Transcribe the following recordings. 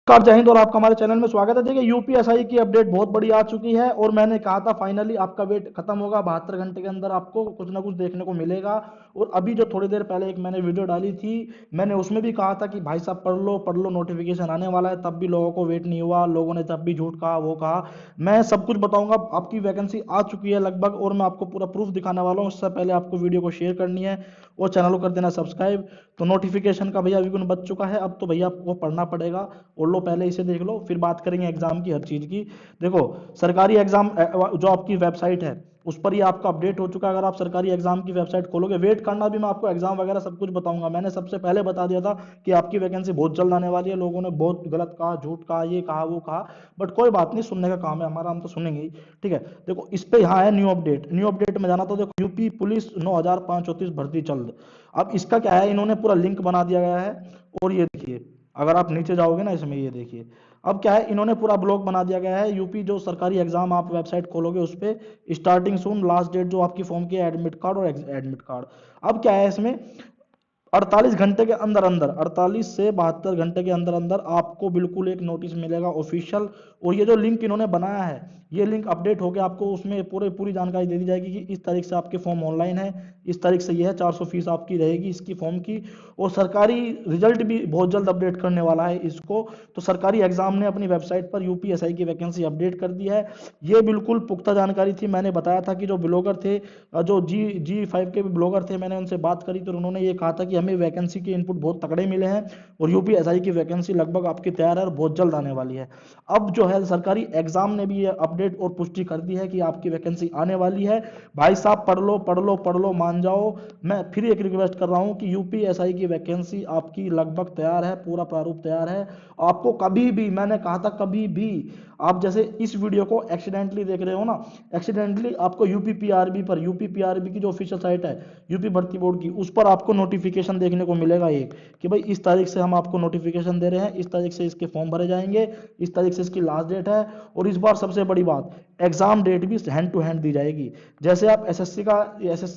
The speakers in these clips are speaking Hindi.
नमस्कार, जय हिंद और आपका हमारे चैनल में स्वागत है। देखिए, यूपीएसआई की अपडेट बहुत बड़ी आ चुकी है और मैंने कहा था फाइनली आपका वेट खत्म होगा, 72 घंटे के अंदर आपको कुछ ना कुछ देखने को मिलेगा। और अभी जो थोड़ी देर पहले एक मैंने वीडियो डाली थी, मैंने उसमें भी कहा था कि भाई साहब पढ़ लो नोटिफिकेशन आने वाला है, तब भी लोगों को वेट नहीं हुआ, लोगों ने तब भी झूठ कहा वो कहा। मैं सब कुछ बताऊंगा, आपकी वैकेंसी आ चुकी है लगभग और मैं आपको पूरा प्रूफ दिखाने वाला हूँ। उससे पहले आपको वीडियो को शेयर करनी है और चैनल को कर देना सब्सक्राइब। तो नोटिफिकेशन का भैया विघ्न बच चुका है, अब तो भैया आपको पढ़ना पड़ेगा। और लो पहले इसे देख लो, फिर बात करेंगे एग्जाम की हर चीज़ की। देखो, सरकारी एग्जाम जो आपकी वेबसाइट है उस पर ही आपका अपडेट हो चुका है। अगर आप सरकारी एग्जाम की वेबसाइट खोलोगे, वेट करना भी, मैं आपको एग्जाम वगैरह सब कुछ बताऊंगा। मैंने सबसे पहले बता दिया था कि आपकी वैकेंसी बहुत जल्द आने वाली है। लोगों ने बहुत गलत कहा, झूठ कहा, ये कहा वो कहा, बट कोई बात नहीं, सुनने का काम है हमारा, हम तो सुनेंगे ही। ठीक है, देखो इस पे यहाँ है न्यू अपडेट। न्यू अपडेट में जाना तो देखो, यूपी पुलिस 9,534 भर्ती जल्द। अब इसका क्या है, इन्होंने पूरा लिंक बना दिया गया है। और ये देखिए, अगर आप नीचे जाओगे ना इसमें, ये देखिए अब क्या है, इन्होंने पूरा ब्लॉग बना दिया गया है। यूपी जो सरकारी एग्जाम आप वेबसाइट खोलोगे उस पे स्टार्टिंग सून, लास्ट डेट जो आपकी फॉर्म की है एडमिट कार्ड और एडमिट कार्ड। अब क्या है इसमें, 48 घंटे के अंदर अंदर, 48 से 72 घंटे के अंदर अंदर आपको बिल्कुल एक नोटिस मिलेगा ऑफिशियल। और ये जो लिंक इन्होंने बनाया है, ये लिंक अपडेट होकर आपको उसमें पूरी जानकारी दे दी जाएगी कि इस तारीख से आपके फॉर्म ऑनलाइन है, इस तारीख से ये है, 400 फीस आपकी रहेगी इसकी फॉर्म की। और सरकारी रिजल्ट भी बहुत जल्द अपडेट करने वाला है इसको। तो सरकारी एग्जाम ने अपनी वेबसाइट पर यूपीएसआई की वैकेंसी अपडेट कर दी है। ये बिल्कुल पुख्ता जानकारी थी। मैंने बताया था कि जो ब्लॉगर थे, जो जी5 के भी ब्लॉगर थे, मैंने उनसे बात करी तो उन्होंने ये कहा था कि हमें वैकेंसी के इनपुट बहुत तगड़े मिले हैं और यूपीएसआई की वैकेंसी लगभग आपकी तैयार है और बहुत जल्द आने वाली है। अब जो है सरकारी एग्जाम ने भी ये अपडेट और पुष्टि कर दी है कि आपकी वैकेंसी आने वाली है। भाई साहब पढ़ लो पढ़ लो पढ़ लो, मान जाओ। मैं फिर एक रिक्वेस्ट कर रहा हूँ कि यूपीएसआई की वैकेंसी आपकी लगभग तैयार है, पूरा प्रारूप तैयार है। आपको कभी भी, मैंने कहा था कभी भी, आप जैसे इस वीडियो को एक्सीडेंटली देख रहे हो ना, एक्सीडेंटली आपको यूपीपीआरबी पर, यूपीपीआरबी की जो ऑफिशियल साइट है यूपी भर्ती बोर्ड की, उस पर आपको नोटिफिकेशन देखने को मिलेगा एक, कि भाई इस तारीख से हम आपको नोटिफिकेशन दे रहे हैं, इस तारीख से इसके फॉर्म भरे जाएंगे, इस तारीख से इसकी लास्ट डेट है। और इस बार सबसे बड़ी बात, एग्जाम डेट भी हैंड टू हैंड दी जाएगी। जैसे आप एसएससी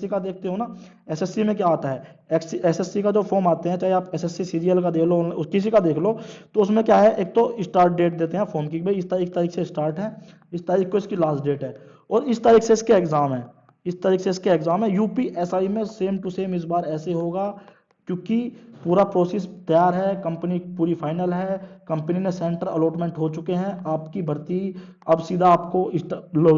का देखते हो ना, एसएससी में क्या आता है, एसएससी का जो फॉर्म आते हैं, चाहे आप एसएससी सीरियल का देख लो, किसी का देख लो, तो उसमें क्या है, एक तो स्टार्ट डेट देते हैं फॉर्म की, भाई इस तारीख से स्टार्ट है, इस तारीख को इसकी लास्ट डेट है, और इस तारीख से इसके एग्जाम है, इस तारीख से इसके एग्जाम है। यूपीएसआई में सेम टू सेम इस बार ऐसे होगा, क्योंकि पूरा प्रोसेस तैयार है, कंपनी पूरी फाइनल है, कंपनी ने सेंटर अलॉटमेंट हो चुके हैं। आपकी भर्ती अब सीधा आपको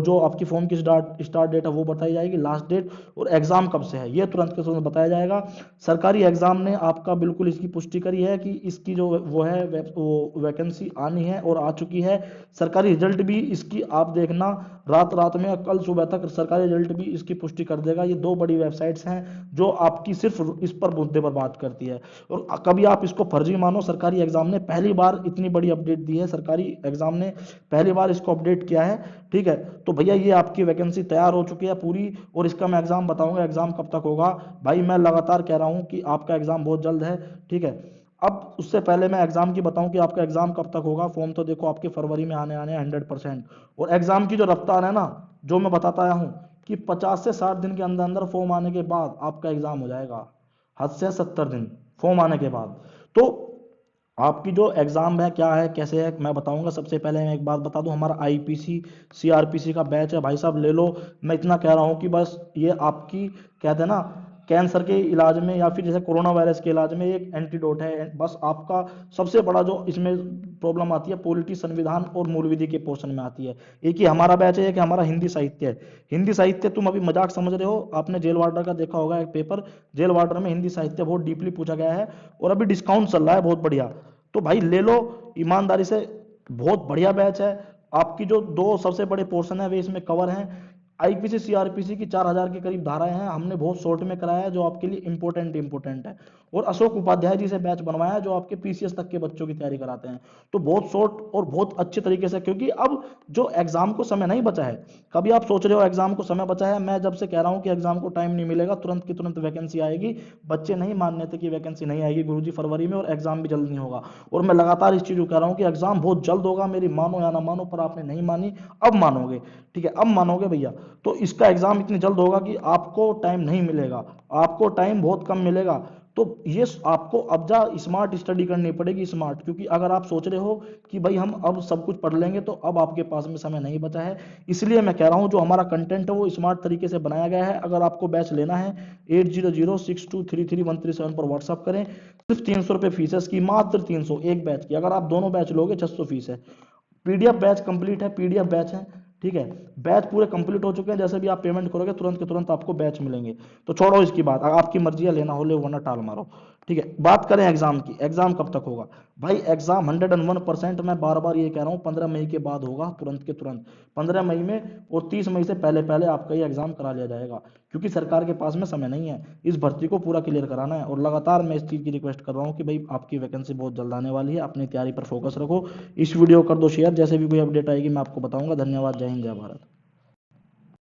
जो आपकी फॉर्म की स्टार्ट डेट है वो बताई जाएगी, लास्ट डेट, और एग्जाम कब से है ये तुरंत के तुरंत बताया जाएगा। सरकारी एग्जाम ने आपका बिल्कुल इसकी पुष्टि करी है कि इसकी जो वो है वो वैकेंसी आनी है और आ चुकी है। सरकारी रिजल्ट भी इसकी आप देखना, रात रात में कल सुबह तक सरकारी रिजल्ट भी इसकी पुष्टि कर देगा। ये दो बड़ी वेबसाइट्स हैं जो आपकी सिर्फ इस पर मुद्दे पर बात करती है। और कभी आप इसको फर्जी मानो, सरकारी एग्जाम ने पहली बार इतनी बड़ी अपडेट दी है, सरकारी एग्जाम ने पहली बार इसको अपडेट किया है। ठीक है, तो भैया ये आपकी वैकेंसी तैयार हो चुकी है पूरी, और इसका मैं एग्जाम बताऊंगा एग्जाम कब तक होगा। भाई मैं लगातार कह रहा हूँ कि आपका एग्जाम बहुत जल्द है। ठीक है, अब उससे पहले मैं एग्जाम की बताऊं कि आपका एग्जाम कब तक होगा। फॉर्म तो देखो आपके फरवरी में आने आने 100%। और एग्जाम की जो रफ्तार है ना, जो मैं बताता आया हूँ कि 50 से 60 दिन के अंदर अंदर फॉर्म आने के बाद आपका एग्जाम हो जाएगा, हद से 70 दिन फॉर्म आने के बाद। तो आपकी जो एग्जाम है क्या है कैसे है मैं बताऊंगा। सबसे पहले मैं एक बात बता दूं, हमारा आईपीसी सीआरपीसी का बैच है, भाई साहब ले लो। मैं इतना कह रहा हूं कि बस ये आपकी, कहते हैं ना, कैंसर के इलाज में या फिर जैसे कोरोना वायरस के इलाज में एक एंटीडोट है। बस आपका सबसे बड़ा जो इसमें प्रॉब्लम आती है, पॉलिटी, संविधान और मूल विधि के पोर्शन में आती है। एक ही हमारा बैच है कि हमारा हिंदी साहित्य है। हिंदी साहित्य तुम अभी मजाक समझ रहे हो, आपने जेल वार्डर का देखा होगा एक पेपर, जेल वार्डर में हिंदी साहित्य बहुत डीपली पूछा गया है और अभी डिस्काउंट चल रहा है बहुत बढ़िया। तो भाई ले लो ईमानदारी से, बहुत बढ़िया बैच है। आपकी जो दो सबसे बड़े पोर्शन है वे इसमें कवर हैं। आईपीसी सीआरपीसी की 4,000 के करीब धाराएं हैं, हमने बहुत शॉर्ट में कराया है जो आपके लिए इंपॉर्टेंट है। और अशोक उपाध्याय जी से बैच बनवाया है जो आपके पीसीएस तक के बच्चों की तैयारी कराते हैं। तो बहुत शॉर्ट और बहुत अच्छे तरीके से, क्योंकि अब जो एग्जाम को समय नहीं बचा है। कभी आप सोच रहे हो एग्जाम को समय बचा है, मैं जब से कह रहा हूं कि एग्जाम को टाइम नहीं मिलेगा, तुरंत की तुरंत वैकेंसी आएगी। बच्चे नहीं मानने थे कि वैकेंसी नहीं आएगी गुरुजी फरवरी में, और एग्जाम भी जल्द नहीं होगा। और मैं लगातार इस चीज को कह रहा हूं कि एग्जाम बहुत जल्द होगा, मेरी मानो या ना मानो, पर आपने नहीं मानी, अब मानोगे। ठीक है, अब मानोगे भैया। तो इसका एग्जाम इतनी जल्द होगा कि आपको टाइम नहीं मिलेगा, आपको टाइम बहुत कम मिलेगा। तो ये आपको अब जा स्मार्ट स्टडी करनी पड़ेगी, स्मार्ट, क्योंकि अगर आप सोच रहे हो कि भाई हम अब सब कुछ पढ़ लेंगे तो अब आपके पास में समय नहीं बचा है। इसलिए मैं कह रहा हूँ जो हमारा कंटेंट है वो स्मार्ट तरीके से बनाया गया है। अगर आपको बैच लेना है 8006233137 पर व्हाट्सअप करें। सिर्फ 300 रुपये फीस है इसकी, मात्र 300 एक बैच की। अगर आप दोनों बैच लोगे 600 फीस है। पीडीएफ बैच कंप्लीट है, पीडीएफ बैच है, ठीक है। बैच पूरे कंप्लीट हो चुके हैं, जैसे भी आप पेमेंट करोगे तुरंत के तुरंत आपको बैच मिलेंगे। तो छोड़ो इसकी बात, आपकी मर्जी है, लेना हो ले वरना टाल मारो, ठीक है। बात करें एग्जाम की, एग्जाम कब तक होगा भाई? एग्जाम 101%, मैं बार बार ये कह रहा हूँ 15 मई के बाद होगा, तुरंत के तुरंत 15 मई में, और 30 मई से पहले पहले आपका ये एग्जाम करा लिया जाएगा, क्योंकि सरकार के पास में समय नहीं है, इस भर्ती को पूरा क्लियर कराना है। और लगातार मैं इस चीज़ की रिक्वेस्ट कर रहा हूँ कि भाई आपकी वैकेंसी बहुत जल्द आने वाली है, अपनी तैयारी पर फोकस रखो। इस वीडियो कर दो शेयर, जैसे भी कोई अपडेट आएगी मैं आपको बताऊंगा। धन्यवाद, जय हिंद, जय भारत।